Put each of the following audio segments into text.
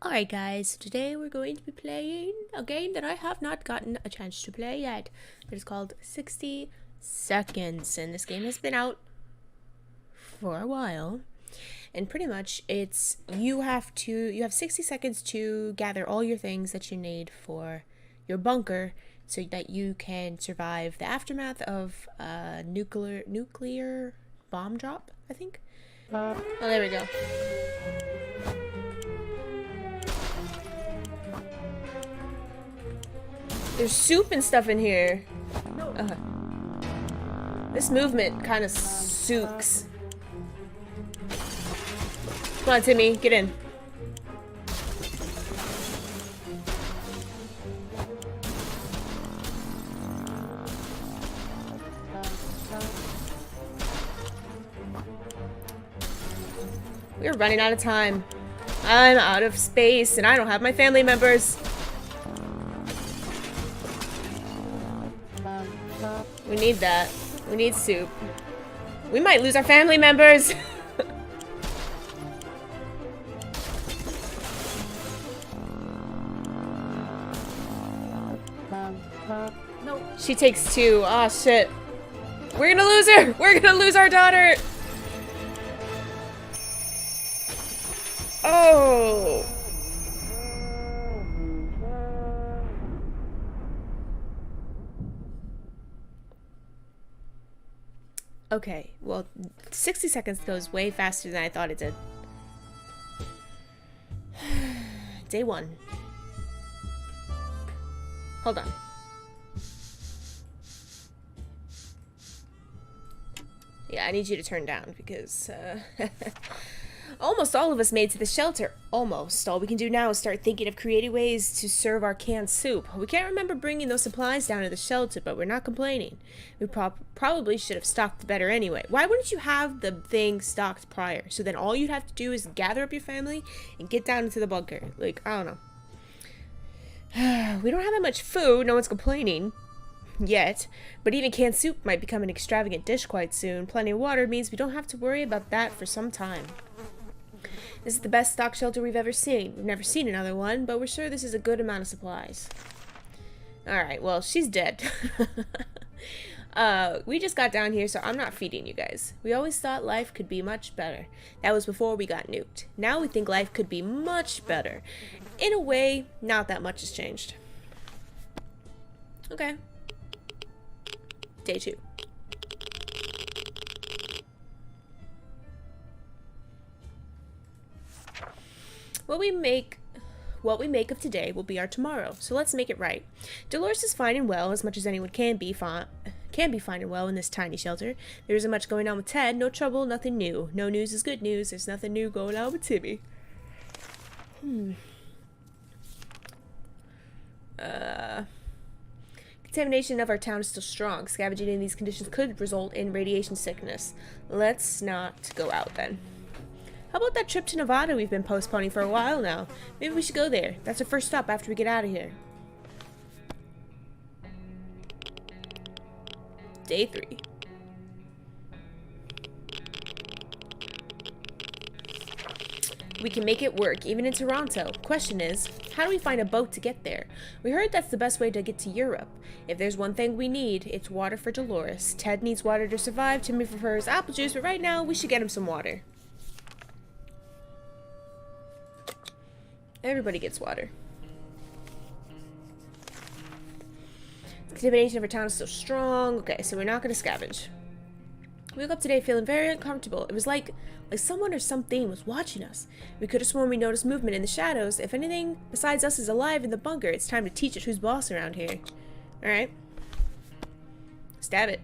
Alright guys, today we're going to be playing a game that I have not gotten a chance to play yet. It is called 60 Seconds, and this game has been out for a while. And pretty much it's you have 60 seconds to gather all your things that you need for your bunker so that you can survive the aftermath of a nuclear bomb drop, I think. Oh, there we go. There's soup and stuff in here. This movement kind of sooks. Come on, Timmy, get in. We're running out of time. I'm out of space, and I don't have my family members. We need that. We need soup. We might lose our family members. No. She takes two. Oh shit. We're gonna lose her. We're gonna lose our daughter. Oh. Okay, well, 60 seconds goes way faster than I thought it did. Day one. Hold on. Yeah, I need you to turn down because, almost all of us made it to the shelter. Almost. All we can do now is start thinking of creative ways to serve our canned soup. We can't remember bringing those supplies down to the shelter, but we're not complaining. We probably should have stocked better anyway. Why wouldn't you have the thing stocked prior? So then all you'd have to do is gather up your family and get down into the bunker. Like, I don't know. We don't have that much food. No one's complaining. Yet, but even canned soup might become an extravagant dish quite soon. Plenty of water means we don't have to worry about that for some time. This is the best stock shelter we've ever seen. We've never seen another one, but we're sure this is a good amount of supplies. Alright, well, she's dead. We just got down here, so I'm not feeding you guys. We always thought life could be much better. That was before we got nuked. Now we think life could be much better. In a way, not that much has changed. Okay. Day two. What we make of today will be our tomorrow, so let's make it right. Dolores is fine and well, as much as anyone can be fine and well in this tiny shelter. There isn't much going on with Ted, no trouble, nothing new. No news is good news, there's nothing new going on with Timmy. Contamination of our town is still strong. Scavenging in these conditions could result in radiation sickness. Let's not go out then. How about that trip to Nevada we've been postponing for a while now? Maybe we should go there. That's our first stop after we get out of here. Day three. We can make it work, even in Toronto. Question is, how do we find a boat to get there? We heard that's the best way to get to Europe. If there's one thing we need, it's water for Dolores. Ted needs water to survive, Timmy prefers apple juice, but right now, we should get him some water. Everybody gets water. The contamination of our town is so strong. Okay, so we're not going to scavenge. We woke up today feeling very uncomfortable. It was like someone or something was watching us. We could have sworn we noticed movement in the shadows. If anything besides us is alive in the bunker, it's time to teach it who's boss around here. Alright. Stab it.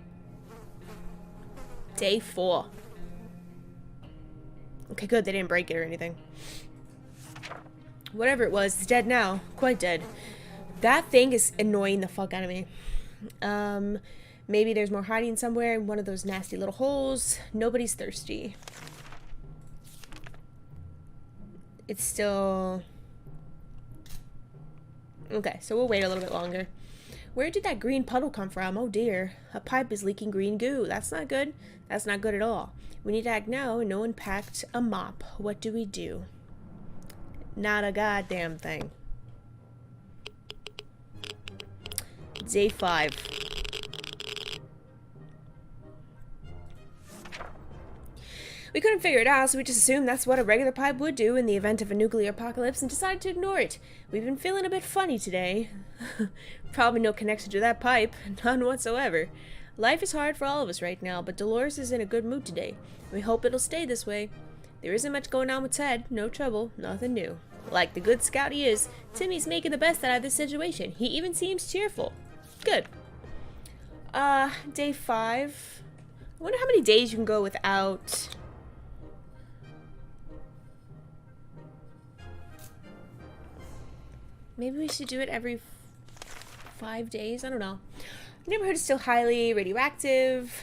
Day 4. Okay, good. They didn't break it or anything. Whatever it was, it's dead now. Quite dead. That thing is annoying the fuck out of me. Maybe there's more hiding somewhere in one of those nasty little holes. Nobody's thirsty. It's still... Okay, so we'll wait a little bit longer. Where did that green puddle come from? Oh dear. A pipe is leaking green goo. That's not good. That's not good at all. We need to act now, and no one packed a mop. What do we do? Not a goddamn thing. Day 5. We couldn't figure it out, so we just assumed that's what a regular pipe would do in the event of a nuclear apocalypse and decided to ignore it. We've been feeling a bit funny today. Probably no connection to that pipe. None whatsoever. Life is hard for all of us right now, but Dolores is in a good mood today. We hope it'll stay this way. There isn't much going on with Ted. No trouble. Nothing new. Like the good scout he is, Timmy's making the best out of this situation. He even seems cheerful. Good. Day 5. I wonder how many days you can go without... Maybe we should do it every 5 days? I don't know. The neighborhood is still highly radioactive.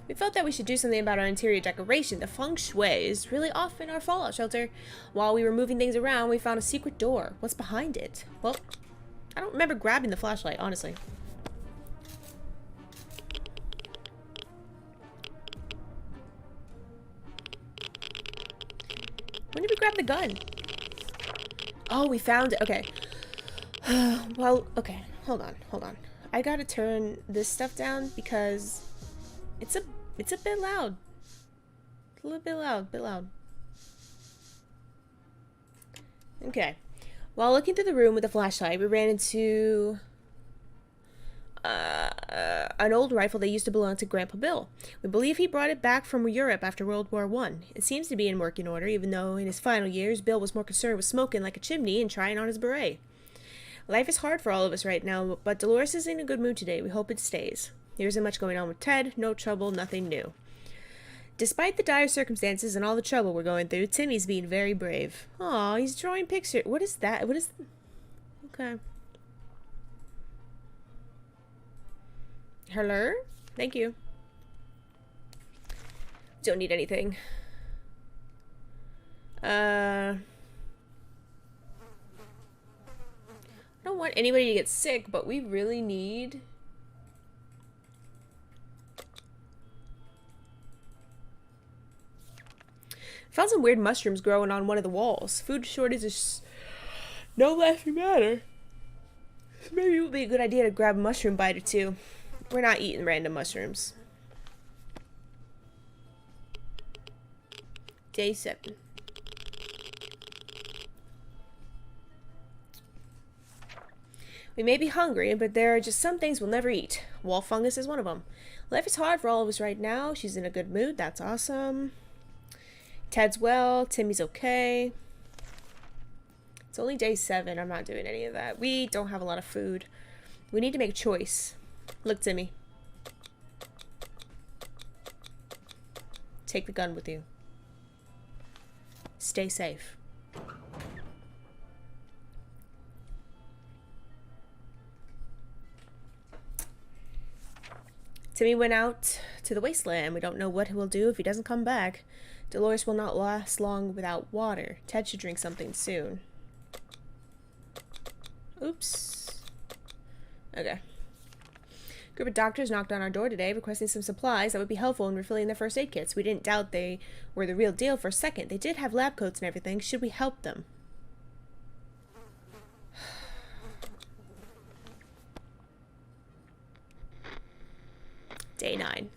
We felt that we should do something about our interior decoration. The feng shui is really off in our fallout shelter. While we were moving things around, we found a secret door. What's behind it? Well, I don't remember grabbing the flashlight, honestly. When did we grab the gun? Oh, we found it. Okay. Well, okay. Hold on. I gotta turn this stuff down because it's a bit loud. It's a little bit loud. Okay. While looking through the room with the flashlight, we ran into an old rifle that used to belong to Grandpa Bill. We believe he brought it back from Europe after World War I. It seems to be in working order, even though in his final years, Bill was more concerned with smoking like a chimney and trying on his beret. Life is hard for all of us right now, but Dolores is in a good mood today. We hope it stays. There isn't much going on with Ted. No trouble, nothing new. Despite the dire circumstances and all the trouble we're going through, Timmy's being very brave. Aw, he's drawing pictures. What is that? What is... Okay. Hello? Thank you. Don't need anything. I don't want anybody to get sick, but we really need... Found some weird mushrooms growing on one of the walls. Food shortage is no laughing matter. Maybe it would be a good idea to grab a mushroom bite or two. We're not eating random mushrooms. Day 7. We may be hungry, but there are just some things we'll never eat. Wall fungus is one of them. Life is hard for all of us right now. She's in a good mood. That's awesome. Ted's well. Timmy's okay. It's only day 7. I'm not doing any of that. We don't have a lot of food. We need to make a choice. Look, Timmy. Take the gun with you. Stay safe. Timmy went out to the wasteland. We don't know what he will do if he doesn't come back. Dolores will not last long without water. Ted should drink something soon. Oops. Okay. Group of doctors knocked on our door today requesting some supplies that would be helpful in refilling their first aid kits. We didn't doubt they were the real deal for a second. They did have lab coats and everything. Should we help them? Day 9.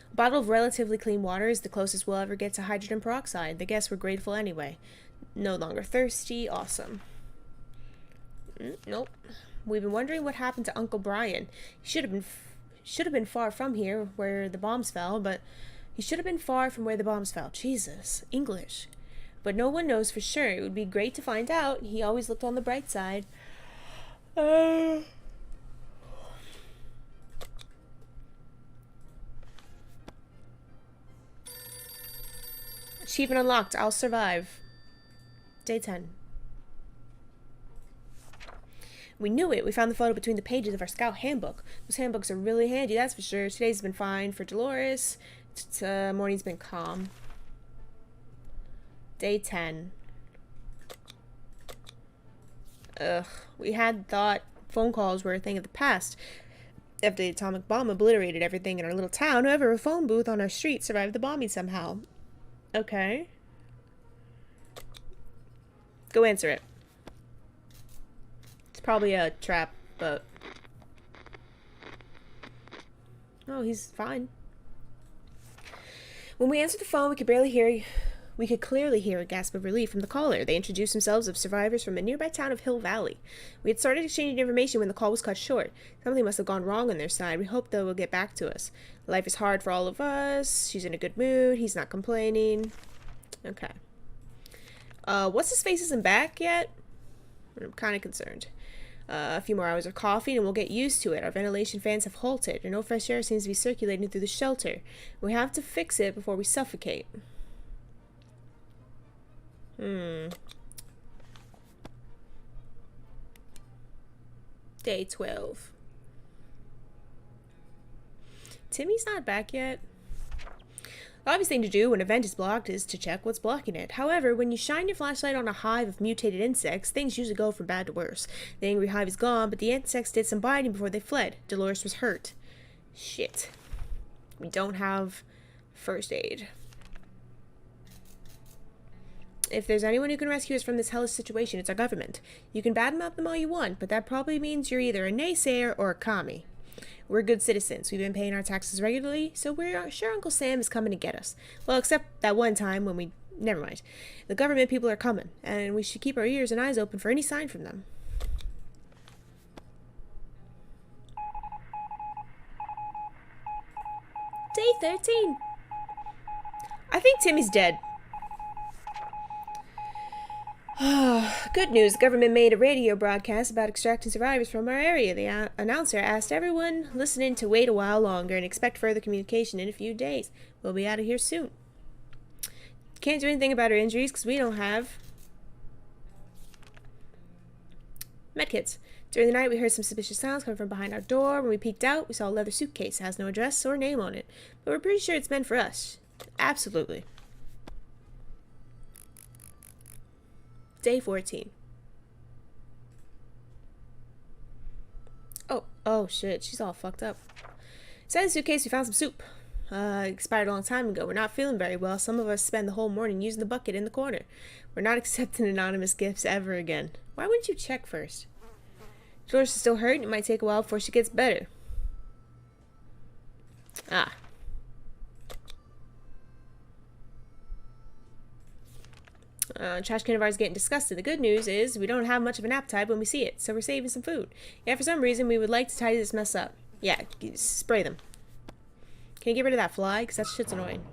A bottle of relatively clean water is the closest we'll ever get to hydrogen peroxide. The guests were grateful anyway. No longer thirsty. Awesome. Nope. We've been wondering what happened to Uncle Brian. He should have been far from here where the bombs fell, but he should have been far from where the bombs fell. Jesus. English. But no one knows for sure. It would be great to find out. He always looked on the bright side. Achievement unlocked. I'll survive. Day 10. We knew it. We found the photo between the pages of our scout handbook. Those handbooks are really handy, that's for sure. Today's been fine for Dolores. Morning's been calm. Day 10. Ugh. We had thought phone calls were a thing of the past. After the atomic bomb obliterated everything in our little town, whoever a phone booth on our street survived the bombing somehow. Okay. Go answer it. It's probably a trap, but... Oh, he's fine. When we answered the phone, we could clearly hear a gasp of relief from the caller. They introduced themselves as survivors from a nearby town of Hill Valley. We had started exchanging information when the call was cut short. Something must have gone wrong on their side. We hope they will get back to us. Life is hard for all of us. She's in a good mood. He's not complaining. Okay. What's his face isn't back yet? I'm kind of concerned. A few more hours of coughing and we'll get used to it. Our ventilation fans have halted, and no fresh air seems to be circulating through the shelter. We have to fix it before we suffocate. Day 12. Timmy's not back yet. The obvious thing to do when a vent is blocked is to check what's blocking it. However, when you shine your flashlight on a hive of mutated insects, things usually go from bad to worse. The angry hive is gone, but the insects did some biting before they fled. Dolores was hurt. Shit. We don't have first aid. If there's anyone who can rescue us from this hellish situation, it's our government. You can badmouth them all you want, but that probably means you're either a naysayer or a commie. We're good citizens. We've been paying our taxes regularly, so we're sure Uncle Sam is coming to get us. Well, except that one time when we... Never mind. The government people are coming, and we should keep our ears and eyes open for any sign from them. Day 13. I think Timmy's dead. Good news. The government made a radio broadcast about extracting survivors from our area. The announcer asked everyone listening to wait a while longer and expect further communication in a few days. We'll be out of here soon. Can't do anything about her injuries because we don't have medkits. During the night, we heard some suspicious sounds coming from behind our door. When we peeked out, we saw a leather suitcase. It has no address or name on it, but we're pretty sure it's meant for us. Absolutely. Day 14. Oh shit, she's all fucked up. Inside the suitcase, we found some soup. Expired a long time ago. We're not feeling very well. Some of us spend the whole morning using the bucket in the corner. We're not accepting anonymous gifts ever again. Why wouldn't you check first? Dolores is still hurt, and it might take a while before she gets better. Trash can of ours getting disgusted. The good news is we don't have much of an appetite when we see it, so we're saving some food. Yeah, for some reason we would like to tidy this mess up. Yeah, spray them. Can you get rid of that fly? Because that shit's annoying.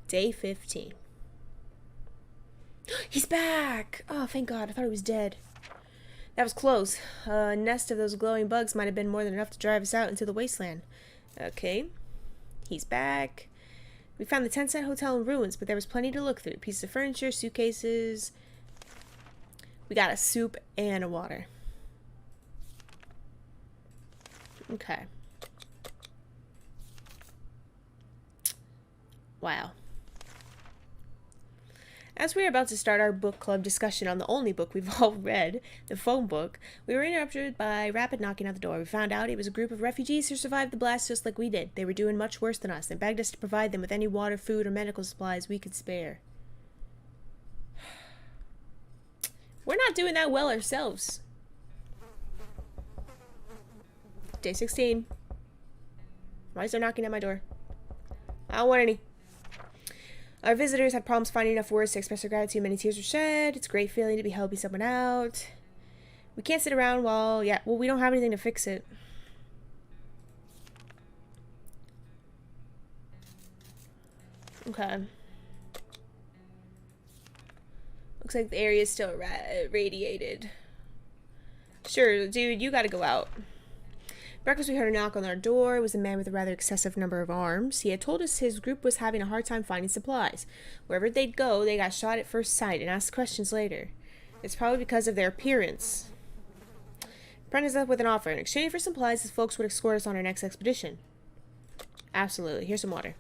Day 15. He's back! Oh, thank God. I thought he was dead. That was close. A nest of those glowing bugs might have been more than enough to drive us out into the wasteland. Okay. He's back. We found the 10-cent hotel in ruins, but there was plenty to look through. Pieces of furniture, suitcases. We got a soup and a water. Okay. Wow. As we were about to start our book club discussion on the only book we've all read, the phone book, we were interrupted by rapid knocking at the door. We found out it was a group of refugees who survived the blast just like we did. They were doing much worse than us and begged us to provide them with any water, food, or medical supplies we could spare. We're not doing that well ourselves. Day 16. Why is there knocking at my door? I don't want any. Our visitors had problems finding enough words to express their gratitude. Many tears were shed. It's a great feeling to be helping someone out. We can't sit around while... Yeah, well, we don't have anything to fix it. Okay. Looks like the area is still radiated. Sure, dude, you gotta go out. Breakfast, we heard a knock on our door. It was a man with a rather excessive number of arms. He had told us his group was having a hard time finding supplies. Wherever they'd go, they got shot at first sight and asked questions later. It's probably because of their appearance. Brent is up with an offer. In exchange for supplies, his folks would escort us on our next expedition. Absolutely. Here's some water.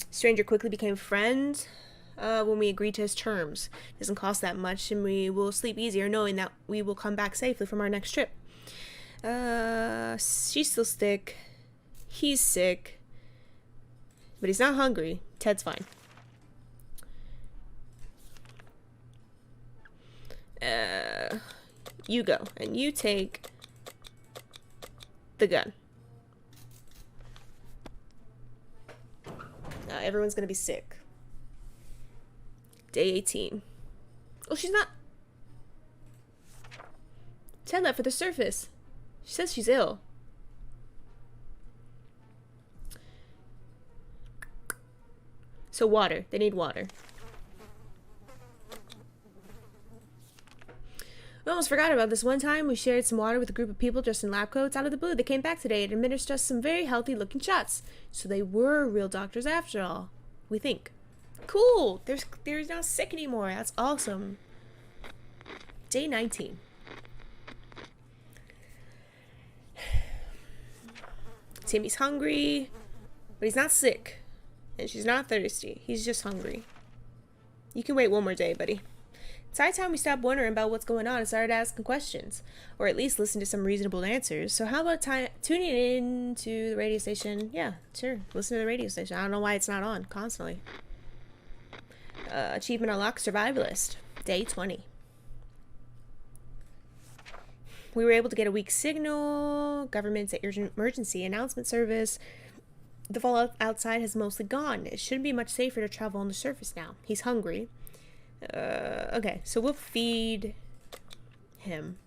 Stranger quickly became friends. when we agree to his terms. It doesn't cost that much, and we will sleep easier knowing that we will come back safely from our next trip. She's still sick. He's sick. But he's not hungry. Ted's fine. You go, and you take the gun. Everyone's gonna be sick. Day 18. Oh, she's not. Ted left for the surface. She says she's ill. So water. They need water. We almost forgot about this one time we shared some water with a group of people dressed in lab coats. Out of the blue, they came back today and administered us some very healthy-looking shots. So they were real doctors after all. We think. Cool! They're not sick anymore. That's awesome. Day 19. Timmy's hungry, but he's not sick. And she's not thirsty. He's just hungry. You can wait one more day, buddy. It's high time we stopped wondering about what's going on and started asking questions. Or at least listen to some reasonable answers. So how about tuning in to the radio station? Yeah, sure. Listen to the radio station. I don't know why it's not on constantly. Achievement unlocked, survivalist. Day 20. We were able to get a weak signal. Government's urgent emergency announcement service. The fallout outside has mostly gone. It shouldn't be much safer to travel on the surface now. He's hungry. Okay, so we'll feed him.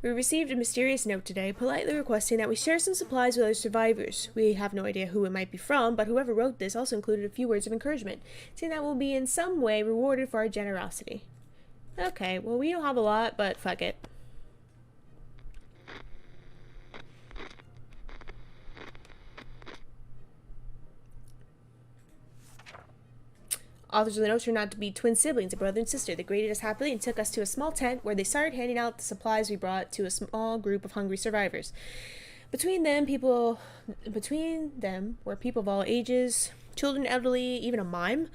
We received a mysterious note today, politely requesting that we share some supplies with other survivors. We have no idea who it might be from, but whoever wrote this also included a few words of encouragement, saying that we'll be in some way rewarded for our generosity. Okay, well, we don't have a lot, but fuck it. Authors of the note turned out to be twin siblings, a brother and sister. They greeted us happily and took us to a small tent where they started handing out the supplies we brought to a small group of hungry survivors. Between them were people of all ages, children, elderly, even a mime.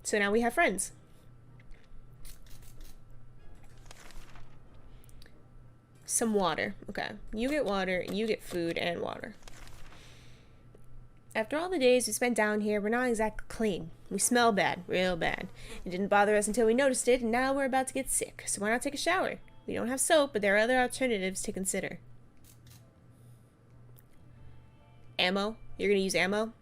So now we have friends. Some water. Okay. You get water, and you get food and water. After all the days we spent down here, we're not exactly clean. We smell bad, real bad. It didn't bother us until we noticed it, and now we're about to get sick. So why not take a shower? We don't have soap, but there are other alternatives to consider. Ammo? You're gonna use ammo?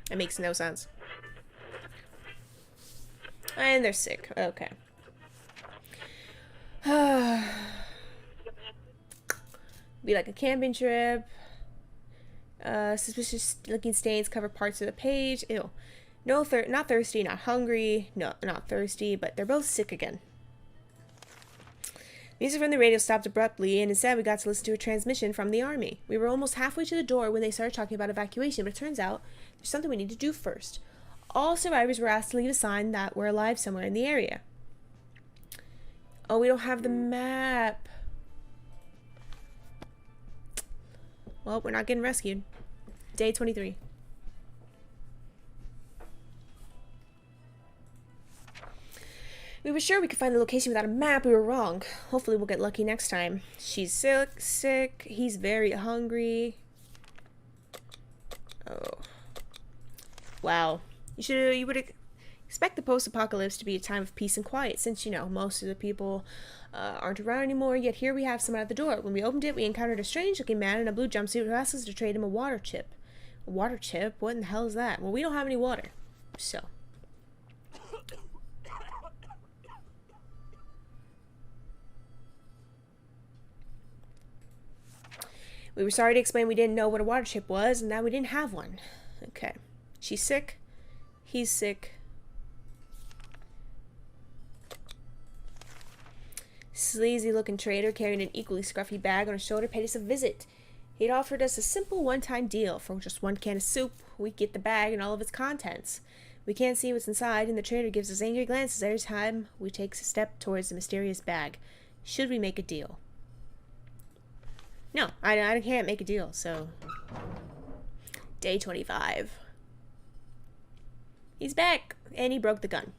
That makes no sense. And they're sick. Okay. Be like a camping trip. Suspicious looking stains cover parts of the page. Ew. No, not thirsty, not hungry. No, not thirsty, but they're both sick again. Music from the radio stopped abruptly, and instead we got to listen to a transmission from the army. We were almost halfway to the door when they started talking about evacuation, but it turns out there's something we need to do first. All survivors were asked to leave a sign that we're alive somewhere in the area. Oh, we don't have the map. Well, we're not getting rescued. Day 23. We were sure we could find the location without a map. We were wrong. Hopefully we'll get lucky next time. She's sick. He's very hungry. Oh. Wow. You would expect the post-apocalypse to be a time of peace and quiet, since, you know, most of the people aren't around anymore, yet here we have someone at the door. When we opened it, we encountered a strange-looking man in a blue jumpsuit who asked us to trade him a water chip. A water chip? What in the hell is that? Well, we don't have any water, so... We were sorry to explain we didn't know what a water chip was, and that we didn't have one. Okay. She's sick. He's sick. Sleazy-looking trader carrying an equally scruffy bag on his shoulder paid us a visit. He'd offered us a simple one-time deal. For just one can of soup, we get the bag and all of its contents. We can't see what's inside, and the trader gives us angry glances every time we take a step towards the mysterious bag. Should we make a deal? No, I can't make a deal, so... Day 25. He's back, and he broke the gun.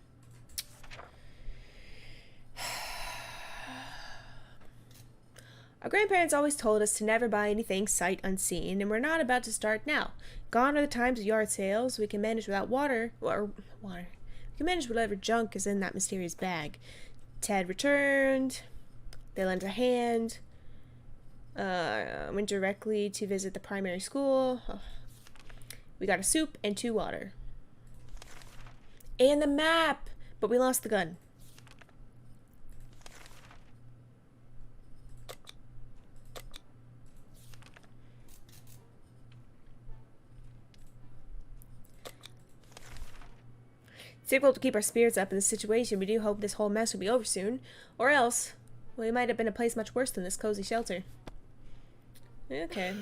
Our grandparents always told us to never buy anything sight unseen, and we're not about to start now. Gone are the times of yard sales. We can manage without water. We can manage whatever junk is in that mysterious bag. Ted returned. They lent a hand. Went directly to visit the primary school. Oh. We got a soup and 2 water. And the map! But we lost the gun. It's difficult to keep our spirits up in this situation. We do hope this whole mess will be over soon. Or else, well, we might have been a place much worse than this cozy shelter. Okay.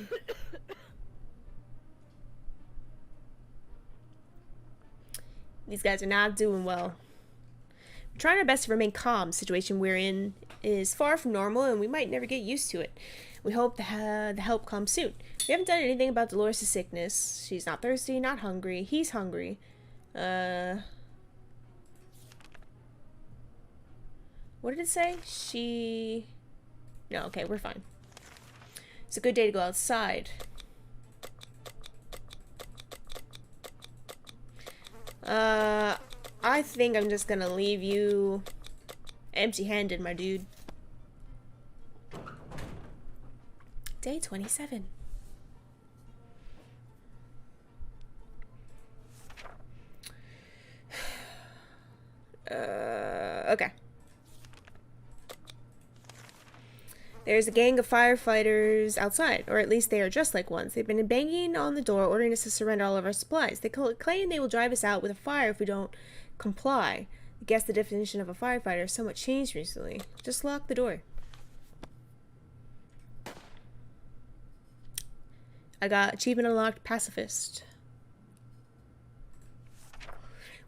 These guys are not doing well. We're trying our best to remain calm. The situation we're in is far from normal, and we might never get used to it. We hope the help comes soon. We haven't done anything about Dolores' sickness. She's not thirsty, not hungry. He's hungry. What did it say? No, okay, we're fine. It's a good day to go outside. I think I'm just gonna leave you empty-handed, my dude. Day 27. Okay. There's a gang of firefighters outside, or at least they are dressed like ones. They've been banging on the door, ordering us to surrender all of our supplies. They claim they will drive us out with a fire if we don't comply. I guess the definition of a firefighter has somewhat changed recently. Just lock the door. I got achievement unlocked, pacifist.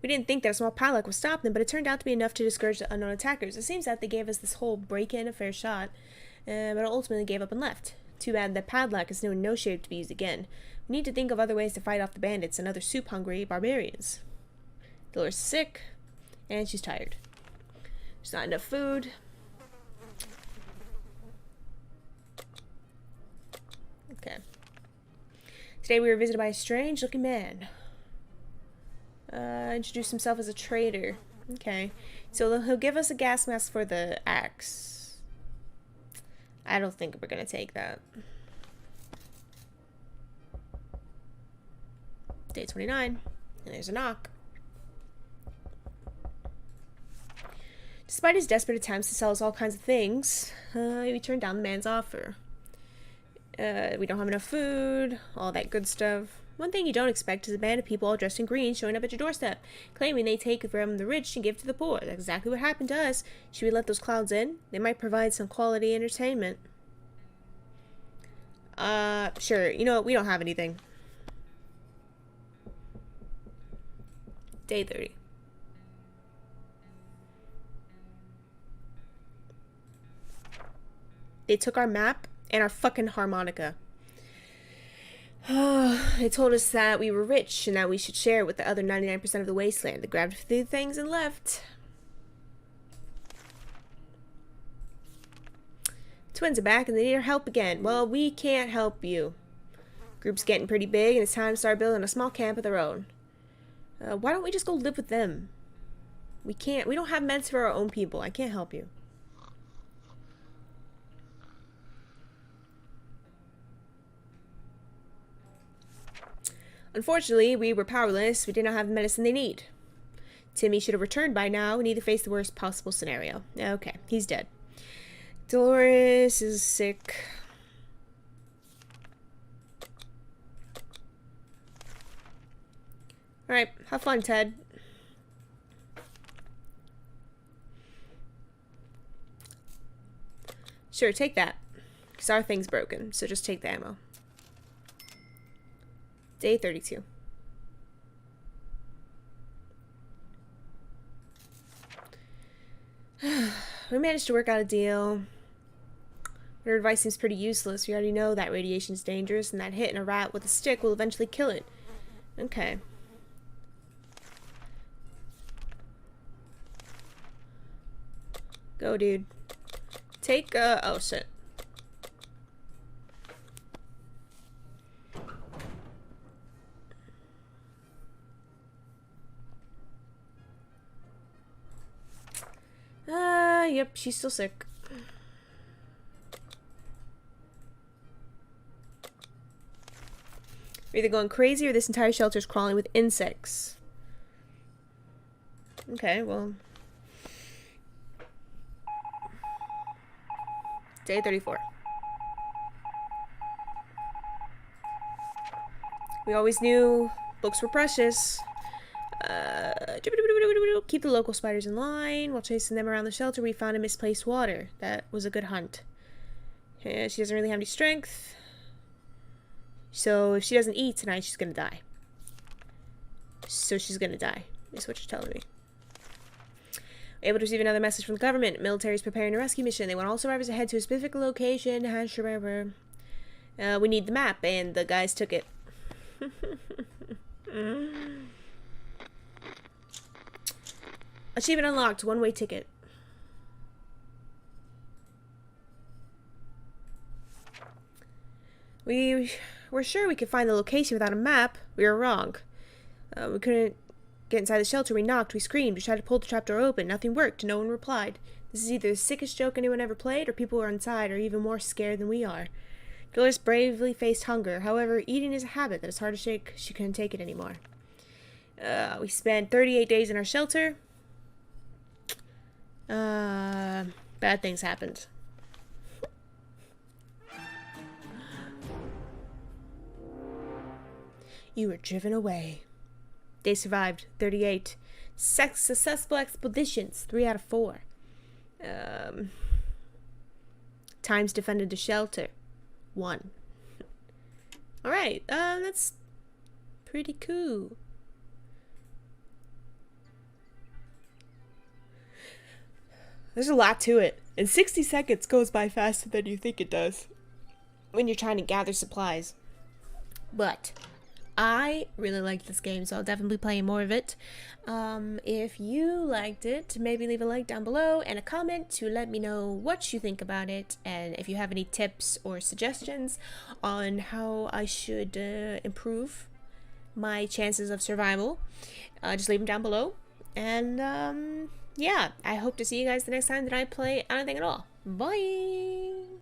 We didn't think that a small padlock would stop them, but it turned out to be enough to discourage the unknown attackers. It seems that they gave us this whole break-in a fair shot. But ultimately gave up and left. Too bad the padlock is in no shape to be used again. We need to think of other ways to fight off the bandits and other soup-hungry barbarians. Dolores is sick, and she's tired. There's not enough food. Okay. Today we were visited by a strange-looking man. Introduced himself as a trader. Okay. So he'll give us a gas mask for the axe. I don't think we're gonna take that. Day 29. And there's a knock. Despite his desperate attempts to sell us all kinds of things, we turned down the man's offer. We don't have enough food, all that good stuff. One thing you don't expect is a band of people all dressed in green showing up at your doorstep, claiming they take from the rich and give to the poor. That's exactly what happened to us. Should we let those clowns in? They might provide some quality entertainment. Sure. You know what? We don't have anything. Day 30. They took our map and our fucking harmonica. They told us that we were rich and that we should share with the other 99% of the wasteland. They grabbed a few things and left. Twins are back and they need our help again. Well, we can't help you. Group's getting pretty big and it's time to start building a small camp of their own. Why don't we just go live with them? We can't. We don't have meds for our own people. I can't help you. Unfortunately, we were powerless. We did not have the medicine they need. Timmy should have returned by now. We need to face the worst possible scenario. Okay, he's dead. Dolores is sick. Alright, have fun, Ted. Sure, take that. Because our thing's broken, so just take the ammo. Day 32. We managed to work out a deal. Your advice seems pretty useless. We already know that radiation is dangerous and that hitting a rat with a stick will eventually kill it. Okay. Go, dude. Take, oh shit. Yep, she's still sick. We're either going crazy or this entire shelter's crawling with insects. Okay, well. Day 34. We always knew books were precious. Keep the local spiders in line. While chasing them around the shelter, we found a misplaced water. That was a good hunt. Yeah, she doesn't really have any strength. So if she doesn't eat tonight, she's gonna die. So she's gonna die, is what you're telling me. Able to receive another message from the government. Military is preparing a rescue mission. They want all survivors to head to a specific location. We need the map, and the guys took it. Achievement unlocked. One-way ticket. We were sure we could find the location without a map. We were wrong. We couldn't get inside the shelter. We knocked. We screamed. We tried to pull the trapdoor open. Nothing worked. No one replied. This is either the sickest joke anyone ever played, or people who are inside are even more scared than we are. Dolores bravely faced hunger. However, eating is a habit that is hard to shake. She couldn't take it anymore. We spent 38 days in our shelter. Bad things happened. You were driven away. They survived. 38. Successful expeditions. 3 out of 4. Times defended the shelter. 1. Alright, that's pretty cool. There's a lot to it, and 60 seconds goes by faster than you think it does when you're trying to gather supplies. But I really liked this game, so I'll definitely play more of it. If you liked it, maybe leave a like down below and a comment to let me know what you think about it, and if you have any tips or suggestions on how I should improve my chances of survival, just leave them down below. And yeah, I hope to see you guys the next time that I play anything at all. Bye!